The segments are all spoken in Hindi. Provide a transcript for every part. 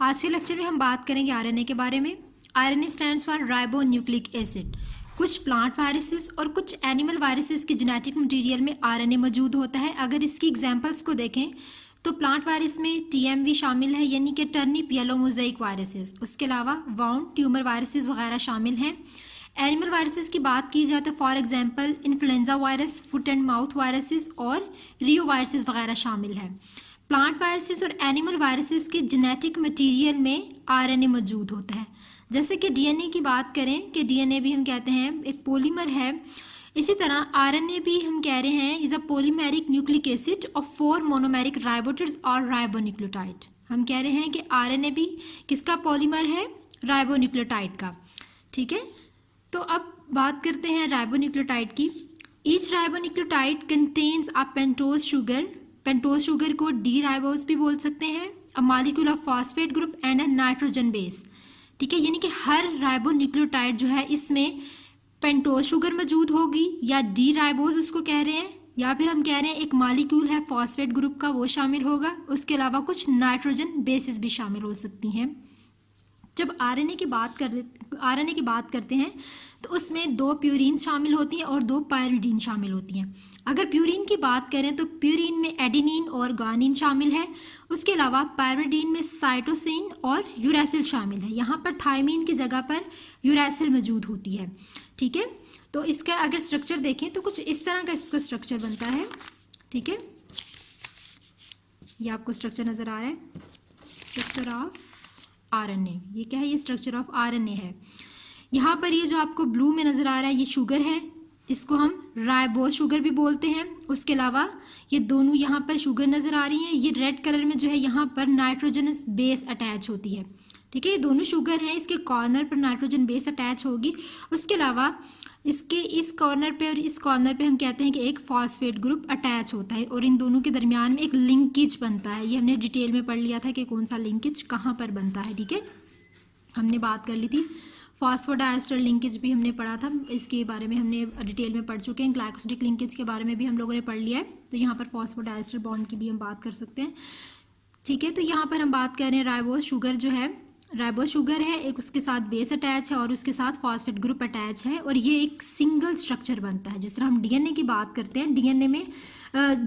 आज के लेक्चर में हम बात करेंगे आरएनए के बारे में। RNA stands for ribo nucleic acid. कुछ प्लांट वायरसेस और कुछ एनिमल वायरसेस के जेनेटिक मटेरियल में आरएनए मौजूद होता है। अगर इसकी एग्जांपल्स को देखें तो प्लांट वायरस में टीएमवी शामिल है, यानी कि टर्निप येलो मोज़ेक वायरसेस। उसके अलावा वाउंड ट्यूमर वायरसेस वगैरह शामिल हैं। एनिमल वायरसेस की बात की जाए तो for example influenza virus, foot and mouth viruses और रियो वायरसेस वगैरह शामिल हैं। प्लांट वायरसेस और एनिमल वायरसेस के जेनेटिक मटेरियल में आरएनए मौजूद होता है। जैसे कि डीएनए की बात करें कि डीएनए भी हम कहते हैं एक पॉलीमर है, इसी तरह आरएनए भी हम कह रहे हैं is a polymeric nucleic acid of 4 monomeric ribotides और राइबोन्यूक्लियोटाइड। हम कह रहे हैं कि आरएनए भी किसका पॉलीमर है? राइबोन्यूक्लियोटाइड का। ठीक है, तो अब बात करते हैं राइबोन्यूक्लियोटाइड की। Each ribonucleotide contains a pentose sugar. Pentose sugar को डी राइबोज भी बोल सकते हैं, a molecule of phosphate group and a nitrogen base. ठीक है, यानी कि हर राइबोन्यूक्लियोटाइड जो है इसमें पेंटोज शुगर मौजूद होगी, या डी राइबोज उसको कह रहे हैं, या फिर हम कह रहे हैं एक मॉलिक्यूल है फॉस्फेट ग्रुप का वो शामिल होगा। उसके अलावा कुछ नाइट्रोजन बेसिस भी शामिल हो सकती हैं। जब आरएनए की बात करते हैं तो उसमें 2 प्यूरीन शामिल होती हैं और 2 पायरिडीन शामिल होती हैं। अगर प्यूरीन की बात करें तो प्यूरीन में एडेनिन और गानिन शामिल है। उसके अलावा पायरिडीन में साइटोसिन और यूरैसिल शामिल है। यहाँ पर थायमीन की जगह पर यूरैसिल मौजूद होती है। ठीक है, तो इसका अगर स्ट्रक्चर देखें तो कुछ इस तरह का इसका स्ट्रक्चर बनता है। ठीक है, ये आपको स्ट्रक्चर नज़र आ रहा है, स्ट्रक्चर ऑफ आरएनए। ये क्या है? ये स्ट्रक्चर ऑफ आरएनए है। यहाँ पर ये जो आपको ब्लू में नज़र आ रहा है ये शुगर है, इसको हम राइबोज शुगर भी बोलते हैं। उसके अलावा ये दोनों यहाँ पर शुगर नज़र आ रही हैं, ये रेड कलर में जो है यहाँ पर नाइट्रोजनस बेस अटैच होती है। ठीक है, ये दोनों शुगर हैं, इसके कॉर्नर पर नाइट्रोजन बेस अटैच होगी। उसके अलावा इसके इस कॉर्नर पे और इस कॉर्नर पे हम कहते हैं कि एक फॉस्फेट ग्रुप अटैच होता है और इन दोनों के दरमियान में एक लिंकेज बनता है। ये हमने डिटेल में पढ़ लिया था कि कौन सा लिंकेज कहाँ पर बनता है। ठीक है, हमने बात कर ली थी। फॉस्फोडाइस्टर लिंकेज भी हमने पढ़ा था, इसके बारे में हमने डिटेल में पढ़ चुके हैं। ग्लाइकोसिडिक लिंकेज के बारे में भी हम लोगों ने पढ़ लिया है, तो यहाँ पर फॉस्फोडाइस्टर बॉन्ड की भी हम बात कर सकते हैं। ठीक है, तो यहाँ पर हम बात कर रहे हैं राइबोज शुगर जो है, राइबोज शुगर है, एक उसके साथ बेस अटैच है और उसके साथ फॉस्फेट ग्रुप अटैच है और ये एक सिंगल स्ट्रक्चर बनता है। जिस तरह हम डीएनए की बात करते हैं, डीएनए में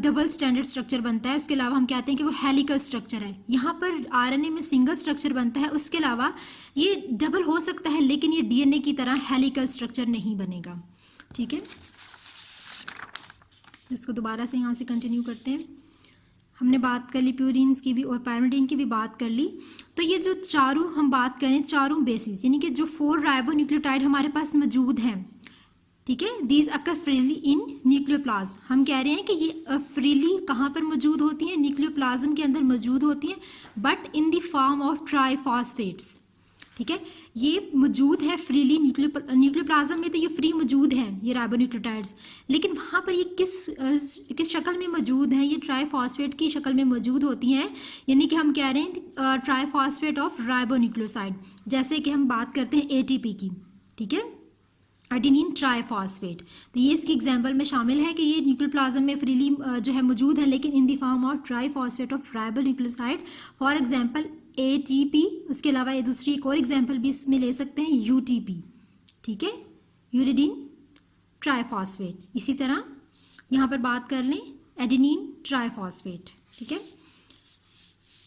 डबल स्टैंडर्ड स्ट्रक्चर बनता है। उसके अलावा हम कहते हैं कि वो हेलिकल स्ट्रक्चर है। यहाँ पर आरएनए में सिंगल स्ट्रक्चर बनता है। उसके अलावा ये डबल हो सकता है लेकिन ये डीएनए की तरह हेलिकल स्ट्रक्चर नहीं बनेगा। ठीक है, इसको दोबारा से यहाँ से कंटिन्यू करते हैं। हमने बात कर ली प्यूरीन्स की भी और पायरिडीन की भी बात कर ली। तो ये जो चारों हम बात करें, चारों बेसिस यानी कि जो 4 राइबोन्यूक्लियोटाइड हमारे पास मौजूद हैं, ठीक है, these occur freely in nucleoplasm. हम कह रहे हैं कि ये फ्रीली कहाँ पर मौजूद होती हैं? न्यूक्लियोप्लाज्म के अंदर मौजूद होती हैं, but in the form of triphosphates. ठीक है, ये मौजूद है फ्रीली न्यूक्लियोप्लाज्म में, तो ये फ्री मौजूद है ये राइबोन्यूक्लियोटाइड्स, लेकिन वहाँ पर ये किस शक्ल में मौजूद हैं? ये ट्राइफॉस्फेट की शक्ल में मौजूद होती हैं, यानी कि हम कह रहे हैं ट्राइफॉस्फेट ऑफ राइबोन्यूक्लियोसाइड। जैसे कि हम बात करते हैं एटीपी की, ठीक है, एडेनिन ट्राइफॉस्फेट। तो ये इसकी एग्जांपल में शामिल है कि ये न्यूक्लियोप्लाज्म में फ्रीली जो है मौजूद है, लेकिन इन the form of triphosphate of ribonucleoside, for example ATP। उसके अलावा ये दूसरी एक और एग्जांपल भी इसमें ले सकते हैं, UTP। ठीक है, यूरिडीन ट्राइफॉस्फेट। इसी तरह यहाँ पर बात कर लें एडेनिन ट्राइफॉस्फेट। ठीक है,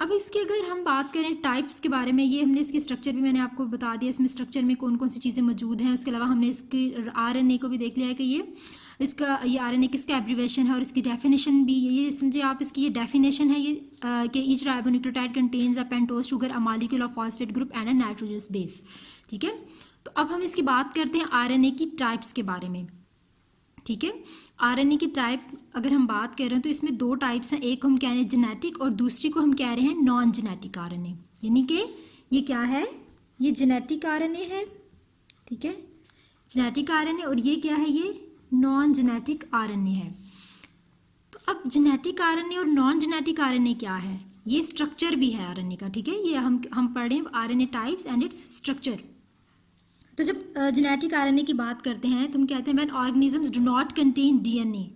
अब इसके अगर हम बात करें टाइप्स के बारे में, ये हमने इसकी स्ट्रक्चर भी मैंने आपको बता दिया, इसमें स्ट्रक्चर में कौन कौन सी चीज़ें मौजूद हैं। उसके अलावा हमने इसकी आरएनए को भी देख लिया है कि ये आरएनए किसका एब्रीवेशन है और इसकी डेफिनेशन भी ये समझे आप। इसकी ये डेफिनेशन है ये कि each ribonucleotide contains a pentose sugar, a molecule of phosphate group and a nitrogenous base. ठीक है, तो अब हम इसकी बात करते हैं आरएनए की टाइप्स के बारे में। ठीक है, आरएनए की टाइप अगर हम बात कर रहे हैं तो इसमें 2 टाइप्स हैं, एक हम कह रहे हैं जेनेटिक और दूसरी को हम कह रहे हैं नॉन जेनेटिक आरएनए। यानी कि ये क्या है? ये जेनेटिक आरएनए है। ठीक है, जेनेटिक आरएनए, और ये क्या है? ये नॉन जेनेटिक आरएनए है। तो अब जेनेटिक आरएनए और नॉन जेनेटिक आरएनए क्या है? ये स्ट्रक्चर भी है आरएनए का। ठीक है, ये हम पढ़ें RNA types and its structure. तो जब जेनेटिक आरएनए की बात करते हैं तो हम कहते हैं when organisms do not contain DNA.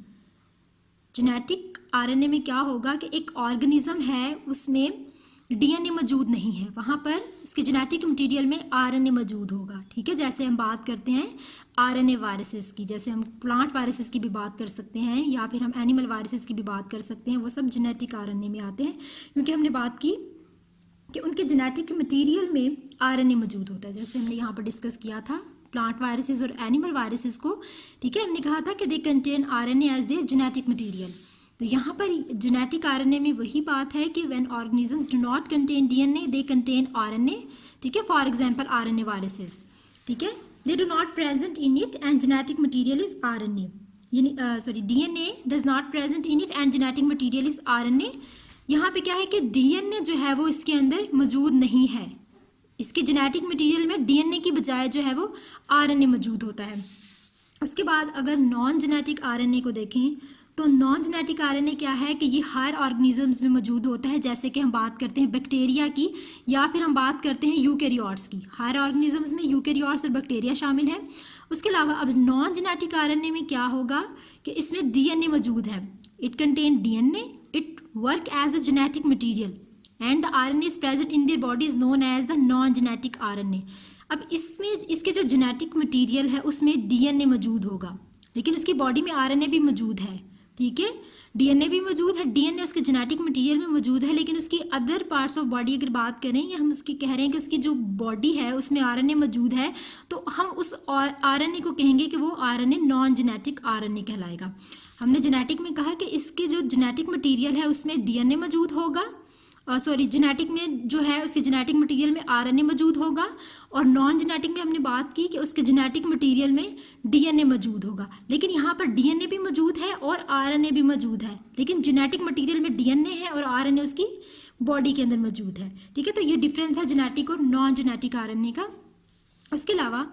Genetic RNA में क्या होगा कि एक ऑर्गेनिज्म है उसमें डीएनए मौजूद नहीं है, वहाँ पर उसके जेनेटिक मटेरियल में आरएनए मौजूद होगा। ठीक है, जैसे हम बात करते हैं आरएनए वायरसेस की, जैसे हम प्लांट वायरसेस की भी बात कर सकते हैं या फिर हम एनिमल वायरसेस की भी बात कर सकते हैं, वो सब जेनेटिक आरएनए में आते हैं, क्योंकि हमने बात की कि उनके जेनेटिक मटेरियल में आरएनए मौजूद होता है। जैसे हमने यहाँ पर डिस्कस किया था प्लांट वायरसेस और एनिमल वायरसेस को। ठीक है, हमने कहा था कि they contain RNA as their genetic material. तो यहाँ पर जेनेटिक आरएनए में वही बात है कि when organisms do not contain DNA they contain RNA. ठीक है, फॉर एग्जांपल आरएनए वायरसेस, ठीक है, they do not present in it and genetic material is RNA, यानी sorry DNA does not present in it and genetic material is RNA. यहाँ पे क्या है कि डीएनए जो है वो इसके अंदर मौजूद नहीं है, इसके जेनेटिक मटेरियल में डीएनए की बजाय जो है वो आरएनए मौजूद होता है। उसके बाद अगर नॉन जेनेटिक आरएनए को देखें तो नॉन जेनेटिक आरएनए क्या है कि ये हर ऑर्गेनिजम्स में मौजूद होता है, जैसे कि हम बात करते हैं बैक्टीरिया की या फिर हम बात करते हैं यूकेरियोट्स की। हर ऑर्गेनिजम्स में यूकेरियोट्स और बैक्टीरिया शामिल है। उसके अलावा अब नॉन जेनेटिक आरएनए में क्या होगा कि इसमें डीएनए मौजूद है, it contain DNA, it work as a genetic material and the RNA is present in their body is known as the non genetic RNA. अब इसमें इसके जो जेनेटिक मटीरियल है उसमें डीएनए मौजूद होगा, लेकिन उसकी बॉडी में आरएनए भी मौजूद है। ठीक है, डीएनए भी मौजूद है, डीएनए उसके जेनेटिक मटेरियल में मौजूद है, लेकिन उसकी अदर पार्ट्स ऑफ बॉडी अगर बात करें या हम उसकी कह रहे हैं कि उसकी जो बॉडी है उसमें आरएनए मौजूद है, तो हम उस आरएनए को कहेंगे कि वो आरएनए नॉन जेनेटिक आरएनए कहलाएगा। हमने जेनेटिक में कहा कि इसके जो जेनेटिक मटेरियल है उसमें डीएनए मौजूद होगा, सॉरी जेनेटिक में जो है उसके जेनेटिक मटेरियल में आरएनए मौजूद होगा, और नॉन जेनेटिक में हमने बात की कि उसके जेनेटिक मटेरियल में डीएनए मौजूद होगा। लेकिन यहाँ पर डीएनए भी मौजूद है और आरएनए भी मौजूद है, लेकिन जेनेटिक मटेरियल में डीएनए है और आरएनए उसकी बॉडी के अंदर मौजूद है। ठीक है, तो ये डिफरेंस है जेनेटिक और नॉन जेनेटिक आरएनए का। उसके अलावा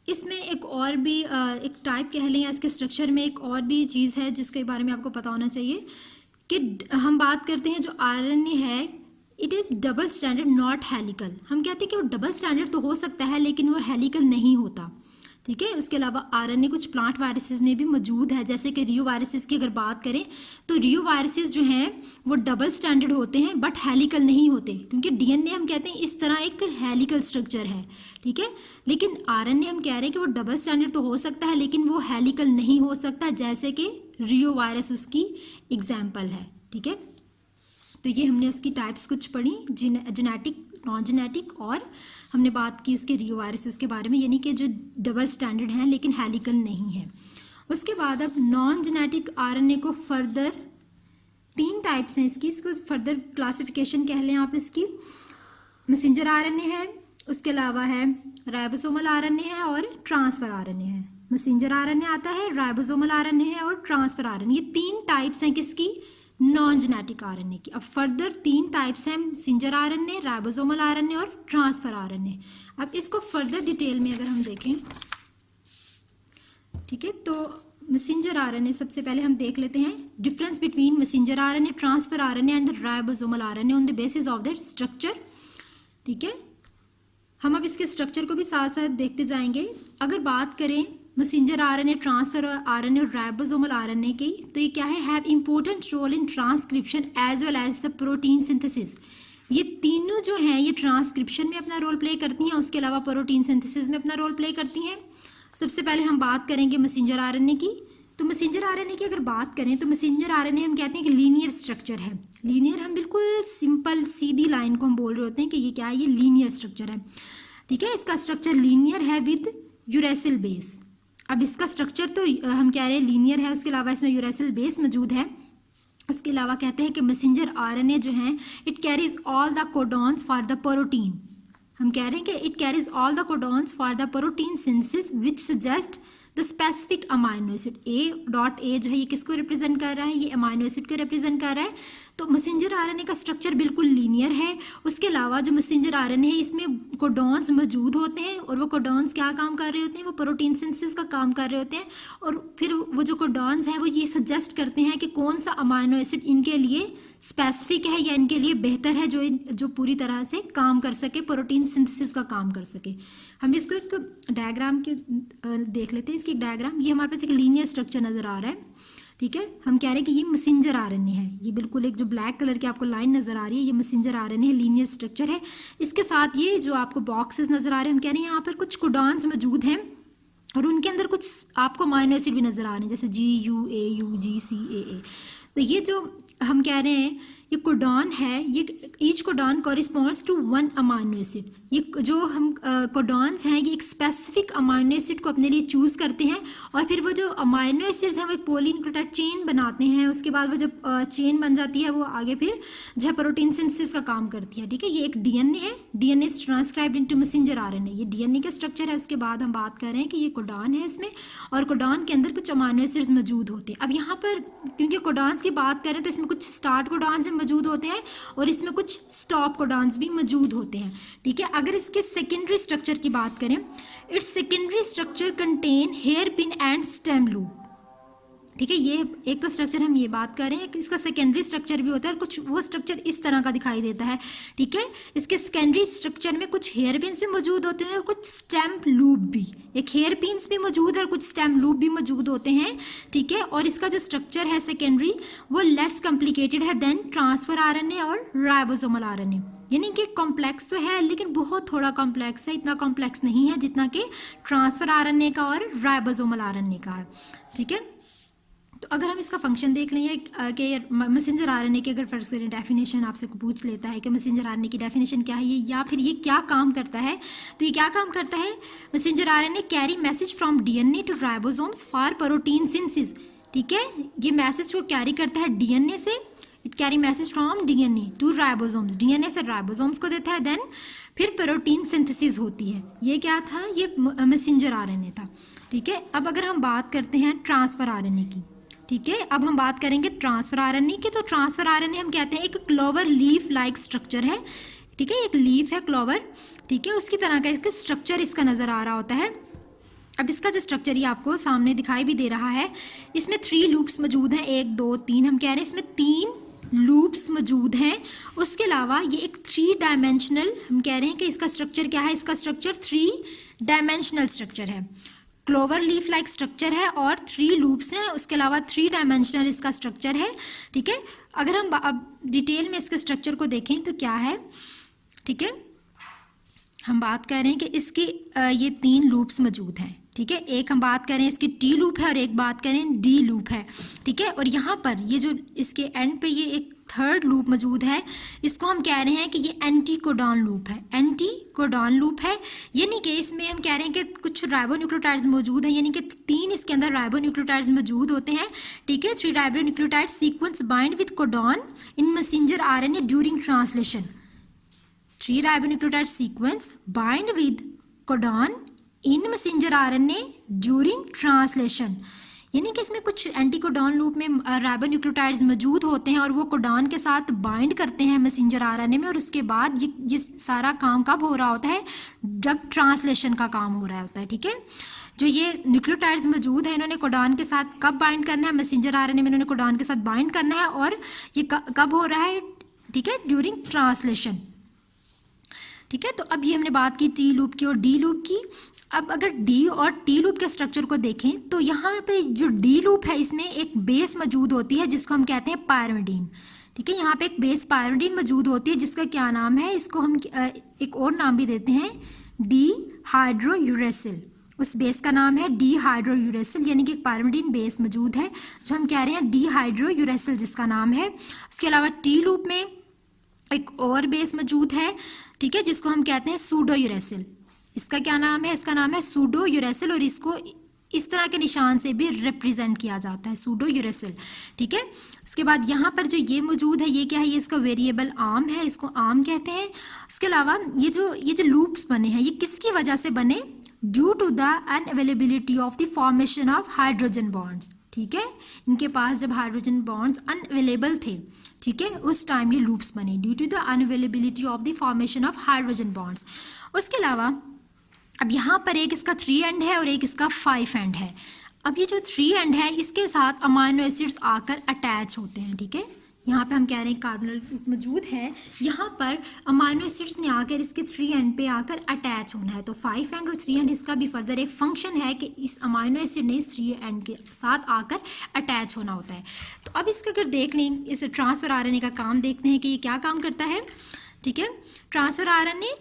इसमें एक और भी एक टाइप कह लें या इसके स्ट्रक्चर में एक और भी चीज़ है जिसके बारे में आपको पता होना चाहिए कि हम बात करते हैं जो आरएनए है it is double standard not helical. हम कहते हैं कि वो डबल स्टैंडर्ड तो हो सकता है लेकिन वो हेलिकल नहीं होता। ठीक है, उसके अलावा आरएनए कुछ प्लांट वायरसेस में भी मौजूद है, जैसे कि रियो वायरसेस की अगर बात करें तो रियो वायरसेस जो हैं वो डबल स्टैंडर्ड होते हैं बट हेलिकल नहीं होते, क्योंकि डीएनए हम कहते हैं इस तरह एक हेलिकल स्ट्रक्चर है। ठीक है, लेकिन आरएनए हम कह रहे हैं कि वो डबल स्टैंडर्ड तो हो सकता है लेकिन वो हेलिकल नहीं हो सकता, जैसे कि रियो वायरस उसकी एग्जाम्पल है। ठीक है, तो ये हमने उसकी टाइप्स कुछ पढ़ी, जेनेटिक, नॉन जेनेटिक, और हमने बात की उसके रियो वायरसेस के बारे में, यानी कि जो डबल स्टैंडर्ड हैं लेकिन हेलिकल नहीं है। उसके बाद अब नॉन जेनेटिक आरएनए को फर्दर 3 टाइप्स हैं इसको फर्दर क्लासिफिकेशन कह लें आप इसकी। मैसेंजर आरएनए है, उसके अलावा है राइबोसोमल आरएनए है और ट्रांसफर आरएनए है। मैसेंजर आरएनए आता है, राइबोसोमल आरएनए है और ट्रांसफर आरएनए। ये 3 टाइप्स हैं किसकी? नॉन जेनेटिक आरएनए की। अब फर्दर 3 टाइप्स हैं, मैसेंजर आरएनए, राइबोसोमल आरएनए और ट्रांसफर आरएनए। अब इसको फर्दर डिटेल में अगर हम देखें, ठीक है, तो मैसेंजर आरएनए सबसे पहले हम देख लेते हैं difference between messenger RNA, transfer RNA and ribosomal RNA on the basis of their structure. ठीक है, हम अब इसके स्ट्रक्चर को भी साथ साथ देखते जाएंगे। अगर बात करें मैसेंजर आरएनए, ट्रांसफर आरएनए और राइबोसोमल आरएनए की, तो ये क्या है, have important role in transcription as well as the protein synthesis. ये तीनों जो हैं ये ट्रांसक्रिप्शन में अपना रोल प्ले करती हैं, उसके अलावा प्रोटीन सिंथेसिस में अपना रोल प्ले करती हैं। सबसे पहले हम बात करेंगे मैसेंजर आरएनए की। तो मैसेंजर आरएनए की अगर बात करें तो मैसेंजर आरएनए हम कहते हैं कि लीनियर स्ट्रक्चर है। लीनियर हम बिल्कुल सिंपल सीधी लाइन को हम बोल रहे होते हैं कि ये क्या है, ये लीनियर स्ट्रक्चर है। ठीक है, इसका स्ट्रक्चर लीनियर है विद यूरेसिल बेस। अब इसका स्ट्रक्चर तो हम कह रहे हैं लीनियर है, उसके अलावा इसमें यूरेसिल बेस मौजूद है। उसके अलावा कहते हैं कि मैसेंजर आरएनए जो है it carries all the codons for the protein. हम कह रहे हैं कि it carries all the codons for the protein synthesis which suggest the specific amino acid. A.A जो है ये किसको रिप्रेजेंट कर रहा है, ये अमाइनो एसिड को रिप्रेजेंट कर रहा है। तो मैसेंजर आरएनए का स्ट्रक्चर बिल्कुल लीनियर है। उसके अलावा जो मैसेंजर आरएनए है इसमें कोडॉन्स मौजूद होते हैं, और वो कोडॉन्स क्या काम कर रहे होते हैं, वो प्रोटीन सिंथेसिस का काम कर रहे होते हैं। और फिर वो जो कोडॉन्स हैं वो ये सजेस्ट करते हैं कि कौन सा अमाइनो एसिड इनके लिए स्पेसिफिक है या इनके लिए बेहतर है, जो पूरी तरह से काम कर सके, प्रोटीन सिंथेसिस का काम कर सके। हम इसको एक डायग्राम के देख लेते हैं। इसकी एक डायग्राम, ये हमारे पास एक लीनियर स्ट्रक्चर नज़र आ रहा है। ठीक है, हम कह रहे हैं कि ये मैसेंजर आरएनए है। ये बिल्कुल एक जो ब्लैक कलर की आपको लाइन नजर आ रही है, ये मैसेंजर आरएनए है, लीनियर स्ट्रक्चर है। इसके साथ ये जो आपको बॉक्सेस नजर आ रहे हैं, हम कह रहे हैं यहाँ पर कुछ कोडॉन्स मौजूद हैं और उनके अंदर कुछ आपको अमीनो एसिड भी नजर आ रहे हैं, जैसे GUA, UGCAA। तो ये जो हम कह रहे हैं ये कोडॉन है, ये each codon corresponds to one amino acid. ये जो हम कोडॉन्स हैं ये एक स्पेसिफिक अमाइनो एसिड को अपने लिए चूज़ करते हैं और फिर वो जो अमाइनो एसिड्स हैं वो एक पॉलीन्यूक्लियोटाइड चेन बनाते हैं। उसके बाद वो जब चेन बन जाती है वो आगे फिर जो है प्रोटीन सिंथेसिस का काम करती है। ठीक है, ये एक DNA है, DNA is transcribed into messenger RNA. ये DNA का स्ट्रक्चर है। उसके बाद हम बात कर रहे हैं कि ये कोडॉन है इसमें, और कोडॉन के अंदर कुछ अमाइनो एसिड्स मौजूद होते हैं। अब यहाँ पर क्योंकि कोडॉन्स की बात करें तो इसमें कुछ स्टार्ट कोडॉन्स मौजूद होते हैं और इसमें कुछ स्टॉप कोडॉन्स भी मौजूद होते हैं। ठीक है, अगर इसके सेकेंडरी स्ट्रक्चर की बात करें, its secondary structure contain hairpin and stem loop. ठीक है, ये एक तो स्ट्रक्चर हम ये बात कर रहे हैं कि इसका सेकेंडरी स्ट्रक्चर भी होता है और कुछ वो स्ट्रक्चर इस तरह का दिखाई देता है। ठीक है, इसके सेकेंडरी स्ट्रक्चर में कुछ हेयर पिन्स भी मौजूद होते हैं और कुछ स्टेम लूप भी, एक हेयर पिन्स भी मौजूद है और कुछ स्टेम लूप भी मौजूद होते हैं। ठीक है, और इसका जो स्ट्रक्चर है सेकेंडरी वो लेस कॉम्प्लिकेटेड है देन ट्रांसफर आरएनए और राइबोसोमल आरएनए। यानी कि कॉम्प्लेक्स तो है लेकिन बहुत थोड़ा कॉम्प्लेक्स है, इतना कॉम्प्लेक्स नहीं है जितना कि ट्रांसफर आरएनए का और राइबोसोमल आरएनए का है। ठीक है, तो अगर हम इसका फंक्शन देख लें कि मैसेंजर आरएनए की अगर फर्स्ट करें डेफिनेशन आपसे पूछ लेता है कि मैसेंजर आरएनए की डेफिनेशन क्या है ये, या फिर ये क्या काम करता है, तो ये क्या काम करता है, messenger RNA carry message from DNA to ribosomes for protein synthesis. ठीक है, ये मैसेज को कैरी करता है DNA से, it carry message from DNA to ribosomes, DNA से राइबोसोम्स को देता है, देन फिर प्रोटीन सिंथेसिस होती है। ये क्या था, ये मैसेंजर आरएनए था। ठीक है, अब अगर हम बात करते हैं ट्रांसफर आरएनए की, ठीक है, अब हम बात करेंगे ट्रांसफर आरएनए की। तो ट्रांसफर आरएनए हम कहते हैं एक क्लोवर लीफ लाइक स्ट्रक्चर है। ठीक है, एक लीफ है क्लोवर, ठीक है, उसकी तरह का इसका स्ट्रक्चर इसका नज़र आ रहा होता है। अब इसका जो स्ट्रक्चर ये आपको सामने दिखाई भी दे रहा है, इसमें 3 लूप्स मौजूद हैं, 1 2 3, हम कह रहे हैं इसमें 3 लूप्स मौजूद हैं। उसके अलावा ये एक 3 डायमेंशनल, हम कह रहे हैं कि इसका स्ट्रक्चर क्या है, इसका स्ट्रक्चर 3 डायमेंशनल स्ट्रक्चर है, क्लोवर लीफ लाइक स्ट्रक्चर है और 3 लूप्स हैं। उसके अलावा 3 डायमेंशनल इसका स्ट्रक्चर है। ठीक है, अगर हम अब डिटेल में इसके स्ट्रक्चर को देखें तो क्या है, ठीक है, हम बात कर रहे हैं कि इसके ये 3 लूप्स मौजूद हैं। ठीक है, एक हम बात करें इसकी T लूप है और एक बात करें D लूप है। ठीक है, और यहाँ पर ये जो इसके एंड पे ये एक 3rd लूप मौजूद है, इसको हम कह रहे हैं कि ये एंटी कोडॉन लूप है, एंटी कोडॉन लूप है। यानी कि इसमें हम कह रहे हैं कि कुछ राइबोन्यूक्लियोटाइड्स मौजूद हैं, यानी कि 3 इसके अंदर राइबोन्यूक्लियोटाइड्स मौजूद होते हैं। ठीक है, 3 ribonucleotide sequence bind with codon in messenger RNA during translation. 3 ribonucleotide sequence bind with codon in messenger RNA during translation. यानी कि इसमें कुछ एंटी कोडॉन लूप में राइबोन्यूक्लियोटाइड्स मौजूद होते हैं और वो कोडॉन के साथ बाइंड करते हैं मैसेंजर आरएनए में, और उसके बाद ये सारा काम कब हो रहा होता है, जब ट्रांसलेशन का काम हो रहा होता है। ठीक है, जो ये न्यूक्लियोटाइड्स मौजूद हैं इन्होंने कोडॉन के साथ कब बाइंड करना है, मैसेंजर आरएनए में इन्होंने कोडॉन के साथ बाइंड करना है, और ये कब हो रहा है, ठीक है, ड्यूरिंग ट्रांसलेशन। ठीक है, तो अब ये हमने बात की T लूप की और D लूप की। अब अगर D और T लूप के स्ट्रक्चर को देखें तो यहाँ पे जो D लूप है इसमें एक बेस मौजूद होती है जिसको हम कहते हैं पायरिमिडीन। ठीक है, यहाँ पे एक बेस पायरिमिडीन मौजूद होती है जिसका क्या नाम है, इसको हम एक और नाम भी देते हैं डिहाइड्रोयूरेसिल। उस बेस का नाम है डिहाइड्रोयूरेसिल, यानी कि एक पायरिमिडीन बेस मौजूद है जो हम कह रहे हैं डिहाइड्रोयूरेसिल जिसका नाम है। उसके अलावा T लूप में एक और बेस मौजूद है, ठीक है, जिसको हम कहते हैं सूडोयूरेसिल। इसका क्या नाम है, इसका नाम है सूडोयूरेसिल, और इसको इस तरह के निशान से भी रिप्रेजेंट किया जाता है, सूडोयूरेसिल। ठीक है, उसके बाद यहाँ पर जो ये मौजूद है ये क्या है, ये इसका वेरिएबल आर्म है, इसको आर्म कहते हैं। उसके अलावा ये जो लूप्स बने हैं ये किसकी वजह से बने, due to the unavailability of the formation of hydrogen bonds. ठीक है, इनके पास जब हाइड्रोजन बॉन्ड्स अनअवेलेबल थे, ठीक है, उस टाइम ये लूप्स बने, due to the unavailability of the formation of hydrogen bonds. उसके अलावा अब यहाँ पर एक इसका 3 एंड है और एक इसका 5 एंड है। अब ये जो 3 एंड है इसके साथ अमाइनो एसिड्स आकर अटैच होते हैं। ठीक है, यहाँ पे हम कह रहे हैं कार्बोनिल ग्रुप मौजूद है, यहाँ पर अमाइनो एसिड्स ने आकर इसके 3 एंड पे आकर अटैच होना है। तो 5 एंड और 3 एंड इसका भी फर्दर एक फंक्शन है कि इस अमाइनो एसिड ने इस 3 एंड के साथ आकर अटैच होना होता है। तो अब इसका अगर देख लें, इस ट्रांसफ़र आरएनए का काम देखते हैं कि ये क्या काम करता है। ठीक है, ट्रांसफ़र आरएनए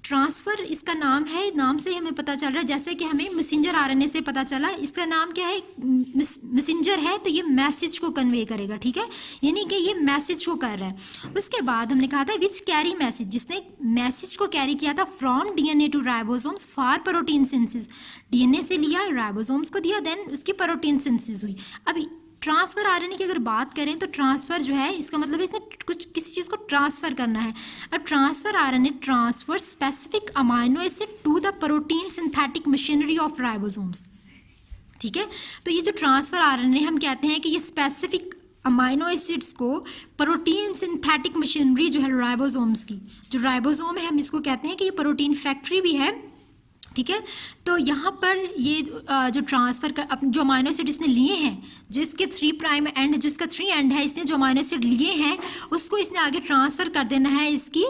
ट्रांसफ़र इसका नाम है, नाम से हमें पता चल रहा है, जैसे कि हमें मैसेंजर आरएनए से पता चला, इसका नाम क्या है, मैसेंजर है, तो ये मैसेज को कन्वे करेगा। ठीक है, यानी कि ये मैसेज को कर रहा है। उसके बाद हमने कहा था विच कैरी मैसेज, जिसने मैसेज को कैरी किया था from DNA to ribosomes for protein synthesis, DNA से लिया, राइबोसोम्स को दिया, देन उसकी प्रोटीन सिंथेसिस हुई। अब ट्रांसफ़र आरएनए की अगर बात करें तो ट्रांसफ़र जो है इसका मतलब इसने कुछ किसी चीज़ को ट्रांसफ़र करना है। अब transfer RNA transfer specific amino acid to the protein synthetic machinery of ribosomes. ठीक है, तो ये जो ट्रांसफ़र आरएनए हम कहते हैं कि ये स्पेसिफिक अमाइनो एसिड्स को प्रोटीन सिंथेटिक मशीनरी जो है राइबोसोम्स की, जो राइबोसोम है हम इसको कहते हैं कि ये प्रोटीन फैक्ट्री भी है। ठीक है, तो यहाँ पर ये जो ट्रांसफ़र कर जो अमाइनो एसिड इसने लिए हैं, जो इसके 3 प्राइम एंड, जो इसका 3 एंड है, इसने जो अमाइनो एसिड लिए हैं उसको इसने आगे ट्रांसफ़र कर देना है। इसकी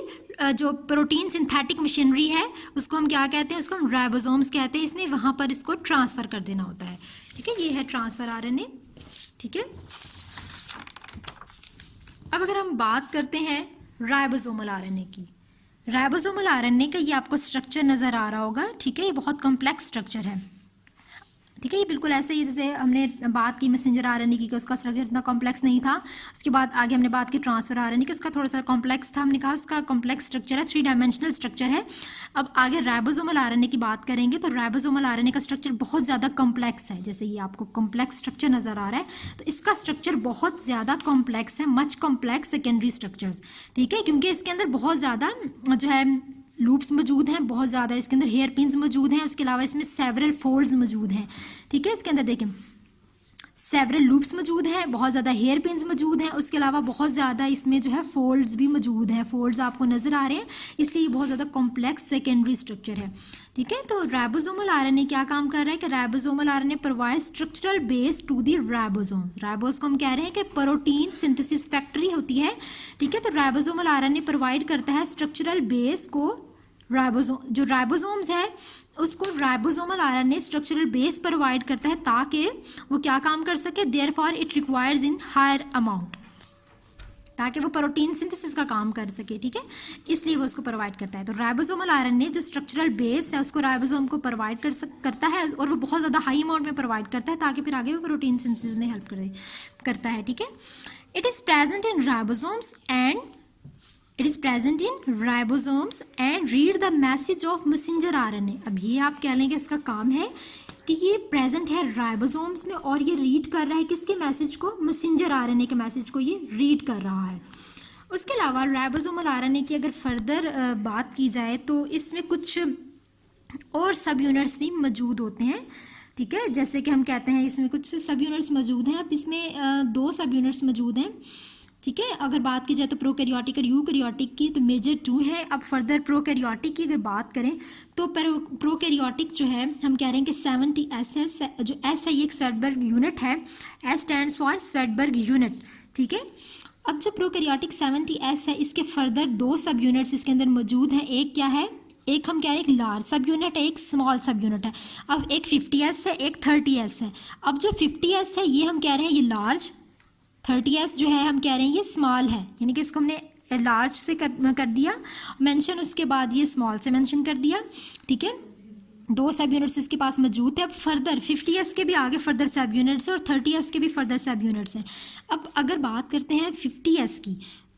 जो प्रोटीन सिंथेटिक मशीनरी है उसको हम क्या कहते हैं, उसको हम राइबोसोम्स कहते हैं, इसने वहाँ पर इसको ट्रांसफ़र कर देना होता है। ठीक है, ये है ट्रांसफ़र आरएनए। ठीक है, अब अगर हम बात करते हैं राइबोसोमल आरएनए की, राइबोसोमल आरएनए का ये आपको स्ट्रक्चर नज़र आ रहा होगा। ठीक है, ये बहुत कॉम्प्लेक्स स्ट्रक्चर है। ठीक है, ये बिल्कुल ऐसे ही जैसे हमने बात की मैसेंजर आरएनए की, उसका स्ट्रक्चर इतना कॉम्प्लेक्स नहीं था। उसके बाद आगे हमने बात की ट्रांसफ़र आरएनए की, उसका थोड़ा सा कॉम्प्लेक्स था, हमने कहा उसका कॉम्प्लेक्स स्ट्रक्चर है, 3 डायमेंशनल स्ट्रक्चर है। अब आगे राइबोसोमल आरएनए की बात करेंगे तो राइबोसोमल आरएनए का स्ट्रक्चर बहुत ज़्यादा कॉम्प्लेक्स है। जैसे ये आपको कॉम्प्लेक्स स्ट्रक्चर नज़र आ रहा है, तो इसका स्ट्रक्चर बहुत ज़्यादा कॉम्प्लेक्स है, मच कॉम्प्लेक्स सेकेंडरी स्ट्रक्चर्स। ठीक है, क्योंकि इसके अंदर बहुत ज़्यादा जो है लूप्स मौजूद हैं, बहुत ज़्यादा इसके अंदर हेयर पिन्स मौजूद हैं, उसके अलावा इसमें सेवरल फोल्ड्स मौजूद हैं। ठीक है, इसके अंदर देखें सेवरल लूप्स मौजूद हैं, बहुत ज़्यादा हेयर पिन्स मौजूद हैं, उसके अलावा बहुत ज़्यादा इसमें जो है फोल्ड्स भी मौजूद हैं, फोल्ड्स आपको नज़र आ रहे हैं, इसलिए बहुत ज़्यादा कॉम्प्लेक्स सेकेंडरी स्ट्रक्चर है। ठीक है, तो राइबोसोमल आरएनए क्या काम कर रहा है कि ribosomal RNA provide structural base to the ribosomes. Ribose को हम कह रहे हैं कि प्रोटीन सिंथेसिस फैक्ट्री होती है। ठीक है, तो राइबोसोमल आरएनए प्रोवाइड करता है स्ट्रक्चरल बेस को, जो राइबोसोम्स है उसको ribosomal RNA structural base provide करता है ताकि वो क्या काम कर सके, therefore it requires in higher amount, ताकि वो प्रोटीन सिंथेसिस का काम कर सके। ठीक है, इसलिए वो उसको प्रोवाइड करता है। तो राइबोसोमल आरएनए जो स्ट्रक्चरल बेस है उसको राइबोसोम को प्रोवाइड करता है, और वो बहुत ज़्यादा हाई अमाउंट में प्रोवाइड करता है ताकि फिर आगे वो प्रोटीन सिंथेसिस में हेल्प करता है। ठीक है, it is present in ribosomes and read the message of messenger RNA. अब ये आप कह लेंगे इसका काम है कि ये प्रेजेंट है राइबोसोम्स में और ये रीड कर रहा है किसके मैसेज को, मैसेंजर आरएनए के मैसेज को ये रीड कर रहा है। उसके अलावा राइबोसोमल आरएनए की अगर फर्दर बात की जाए तो इसमें कुछ और सब यूनिट्स भी मौजूद होते हैं। ठीक है, जैसे कि हम कहते हैं इसमें कुछ सब यूनिट्स मौजूद हैं। अब इसमें 2 सब यूनिट्स मौजूद हैं। ठीक है, अगर बात की जाए तो प्रोकैरियोटिक और यूकैरियोटिक की, तो मेजर 2 है। अब फर्दर प्रोकैरियोटिक की अगर बात करें तो प्रोकैरियोटिक जो है हम कह रहे हैं कि 70S है, जो S है ये एक स्वेडबर्ग यूनिट है, S stands for Svedberg unit. ठीक है, अब जो प्रोकैरियोटिक 70S है इसके फर्दर 2 सब यूनिट्स इसके अंदर मौजूद हैं। एक क्या है, एक हम कह रहे हैं एक लार्ज सब यूनिट है, एक स्मॉल सब यूनिट है। अब एक 50S है, एक 30S है। अब जो 50S है ये हम कह रहे हैं ये लार्ज, 30S जो है हम कह रहे हैं ये स्मॉल है, यानी कि इसको हमने लार्ज से कर दिया मेंशन, उसके बाद ये स्मॉल से मेंशन कर दिया। ठीक है, 2 सब यूनिट्स इसके पास मौजूद है। अब फर्दर 50S के भी आगे फर्दर सब यूनिट्स हैं और 30S के भी फर्दर सब यूनिट्स हैं। अब अगर बात करते हैं 50S की,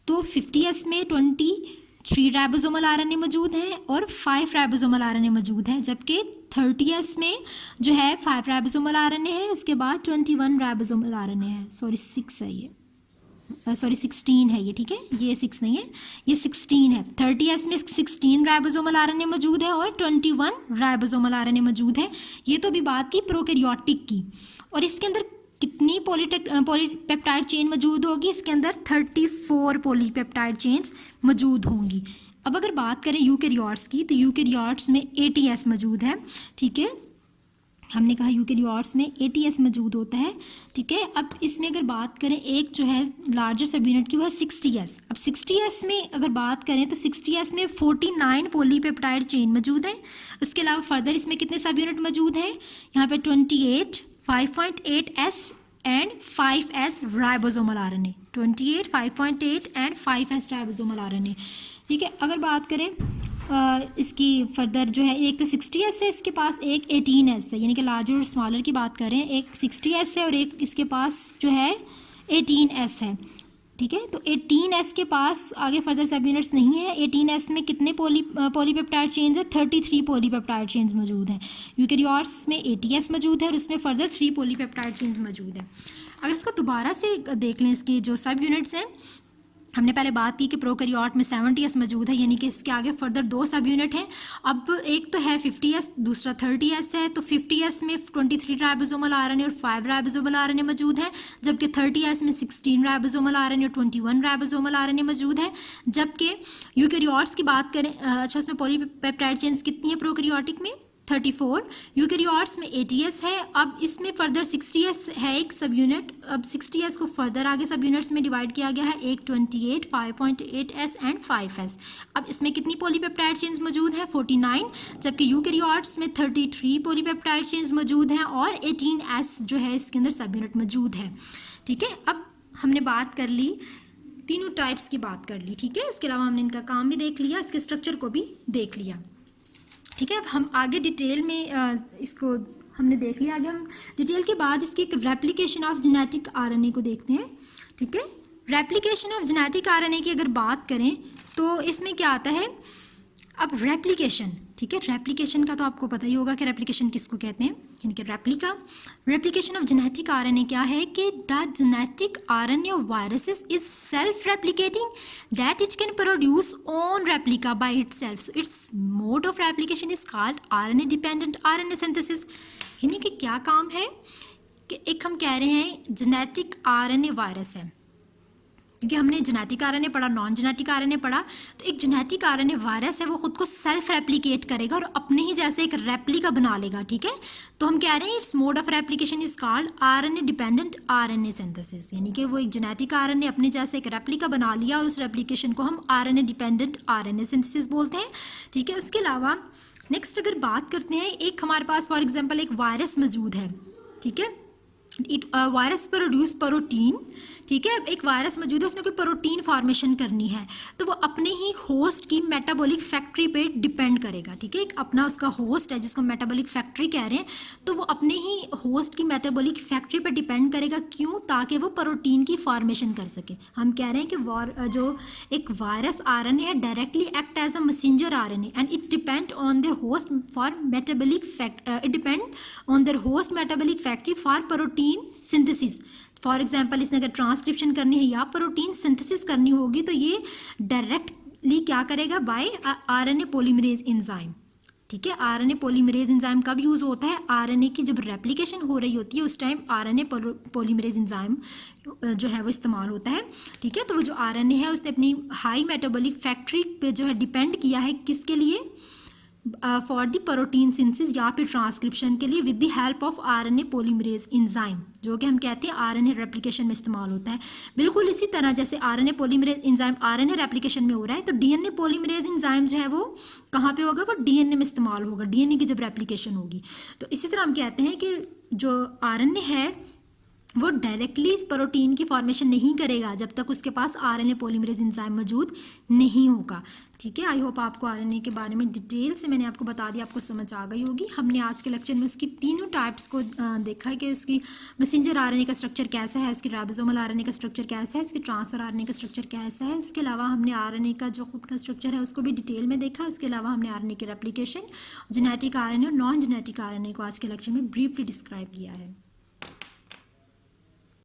तो 50S में 23 राइबोसोमल आरएनए मौजूद हैं और 5 राइबोसोमल आरएनए मौजूद हैं, जबकि 30S में जो है 5 राइबोसोमल आरएनए है, उसके बाद 21 राइबोसोमल आरएनए है। 6 है ये, 16 है ये। ठीक है, ये 6 नहीं है, ये 16 है। 30S में 16 राइबोसोमल आरएनए मौजूद है और 21 राइबोसोमल आरएनए मौजूद है। ये तो भी बात की प्रोकैरियोटिक की। और इसके अंदर कितनी पॉलीपेप्टाइड चेन मौजूद होगी, इसके अंदर 34 पॉलीपेप्टाइड चेन्स मौजूद होंगी। अब अगर बात करें यूकैरियोट्स की, तो यूकैरियोट्स में 80S मौजूद है। ठीक है, हमने कहा यूकेरियोट्स में ATS मौजूद होता है, ठीक है। अब इसमें अगर बात करें एक जो है लार्जर सब यूनिट की, वो है 60S। अब 60S में अगर बात करें तो 60S में 49 पॉलीपेप्टाइड चेन मौजूद है। उसके अलावा फर्दर इसमें कितने सब यूनिट मौजूद हैं, यहाँ पे 28, 5.8S and 5S ribosomal RNA, 28, 5.8 and 5S ribosomal RNA, ठीक है। अगर बात करें इसकी फर्दर जो है, एक तो 60S है इसके पास, एक 18S है, यानी कि लार्जर और स्मॉलर की बात करें, एक 60S है और एक इसके पास जो है 18S है, ठीक है। तो 18S के पास आगे फर्दर सब यूनिट्स नहीं है। 18S में कितने पॉलीपेप्टाइड चेन्स है, 33 पॉलीपेप्टाइड चेन्स मौजूद हैं। यूकेरियोट्स में ATS मौजूद है और उसमें फर्दर 3 पॉलीपेप्टाइड चेन्स मौजूद है। अगर इसको दोबारा से देख लें, इसके जो सब यूनिट्स हैं, हमने पहले बात की कि प्रोकैरियोट में 70S मौजूद है, यानी कि इसके आगे फर्दर 2 सब यूनिट हैं। अब एक तो है 50S, दूसरा 30S है। तो 50S में 23 राइबोसोमल RNA और 5 राइबोसोमल RNA मौजूद है, जबकि 30S में 16 राइबोसोमल RNA और 21 राइबोसोमल RNA मौजूद है। जबकि यूकेरियोट्स की बात करें, अच्छा उसमें पॉलीपेप्टाइड चेन्स कितनी है प्रोकैरियोटिक में, 34। यूकेरियोट्स में ATS है। अब इसमें फर्दर 60S है एक सब यूनिट। अब 60S को फर्दर आगे सब यूनिट्स में डिवाइड किया गया है, एक 28, 5.8S एंड 5S। अब इसमें कितनी पॉलीपेप्टाइड चेन्स मौजूद है, 49, जबकि यूकेरियोट्स में 33 पॉलीपेप्टाइड चेन्स मौजूद हैं और 18S जो है इसके अंदर सब यूनिट मौजूद है, ठीक है। अब हमने बात कर ली, तीनों टाइप्स की बात कर ली, ठीक है। उसके अलावा हमने इनका काम भी देख लिया, इसके स्ट्रक्चर को भी देख लिया, ठीक है। अब हम आगे डिटेल में इसको हमने देख लिया। आगे हम डिटेल के बाद इसकी एक रेप्लिकेशन ऑफ जेनेटिक RNA को देखते हैं, ठीक है। रेप्लिकेशन ऑफ जेनेटिक RNA की अगर बात करें तो इसमें क्या आता है, अब रेप्लिकेशन, ठीक है। रेप्लिकेशन का तो आपको पता ही होगा कि रेप्लिकेशन किसको कहते हैं, यानी कि रेप्लिकेशन ऑफ जेनेटिक RNA क्या है कि the genetic RNA of viruses is self replicating that it can produce own replica by itself, so it's mode of replication is called RNA dependent RNA synthesis. यानी कि क्या काम है कि एक हम कह रहे हैं जेनेटिक RNA वायरस है, क्योंकि हमने जेनेटिक RNA पढ़ा, नॉन जेनेटिक RNA पढ़ा, तो एक जेनेटिक RNA वायरस है, वो खुद को सेल्फ रेप्लिकेट करेगा और अपने ही जैसे एक रेप्लिका बना लेगा, ठीक है। तो हम कह रहे हैं it's mode of replication is called RNA dependent RNA synthesis, यानी कि वो एक जेनेटिक RNA अपने जैसे एक रेप्लिका बना लिया और उस रेप्लिकेशन को हम RNA डिपेंडेंट RNA सिंथेसिस बोलते हैं, ठीक है। उसके अलावा नेक्स्ट अगर बात करते हैं, एक हमारे पास फॉर एग्जाम्पल एक वायरस मौजूद है, ठीक है। वायरस प्रोड्यूस प्रोटीन, ठीक है। अब एक वायरस मौजूद है, उसने कोई प्रोटीन फॉर्मेशन करनी है, तो वो अपने ही होस्ट की मेटाबॉलिक फैक्ट्री पे डिपेंड करेगा, ठीक है। एक अपना उसका होस्ट है जिसको मेटाबॉलिक फैक्ट्री कह रहे हैं, तो वो अपने ही होस्ट की मेटाबॉलिक फैक्ट्री पे डिपेंड करेगा, क्यों, ताकि वो प्रोटीन की फॉर्मेशन कर सके। हम कह रहे हैं कि जो एक वायरस RNA है directly act as a messenger RNA and it depend on their host for metabolic metabolic factory for protein synthesis. For example इसने अगर ट्रांसक्रिप्शन करनी है या प्रोटीन सिंथेसिस करनी होगी तो ये डायरेक्टली क्या करेगा, बाय RNA पॉलीमरेज एंजाइम, ठीक है। RNA पॉलीमरेज एंजाइम कब यूज़ होता है, RNA की जब रेप्लिकेशन हो रही होती है उस टाइम RNA पॉलीमरेज एंजाइम जो है वो इस्तेमाल होता है, ठीक है। तो वो जो RNA है उसने अपनी हाई मेटाबॉलिक फैक्ट्री पे जो है डिपेंड किया है, किसके लिए, फॉर द प्रोटीन सिंथेसिस या फिर ट्रांसक्रिप्शन के लिए, with the help of RNA polymerase enzyme, जो कि हम कहते हैं RNA रेप्लिकेशन में इस्तेमाल होता है। बिल्कुल इसी तरह जैसे RNA polymerase enzyme RNA replication में हो रहा है, तो DNA पॉलीमरेज एंजाइम जो है वो कहाँ पे होगा, वो DNA में इस्तेमाल होगा, DNA की जब रेप्लिकेशन होगी। तो इसी तरह हम कहते हैं कि जो RNA है वो डायरेक्टली प्रोटीन की फॉर्मेशन नहीं करेगा जब तक उसके पास RNA पॉलीमरेज एंजाइम मौजूद नहीं होगा, ठीक है। आई होप आपको RNA के बारे में डिटेल से मैंने आपको बता दिया, आपको समझ आ गई होगी। हमने आज के लेक्चर में उसकी तीनों टाइप्स को देखा है कि उसकी मैसेंजर RNA का स्ट्रक्चर कैसा है, उसकी राइबोसोमल RNA का स्ट्रक्चर कैसा है, उसकी ट्रांसफर RNA का स्ट्रक्चर कैसा है। उसके अलावा हमने RNA का जो खुद का स्ट्रक्चर है उसको भी डिटेल में देखा। उसके अलावा हमने RNA की रेप्लिकेशन, जेनेटिक RNA और नॉन जेनेटिक RNA को आज के लेक्चर में ब्रीफली डिस्क्राइब किया है।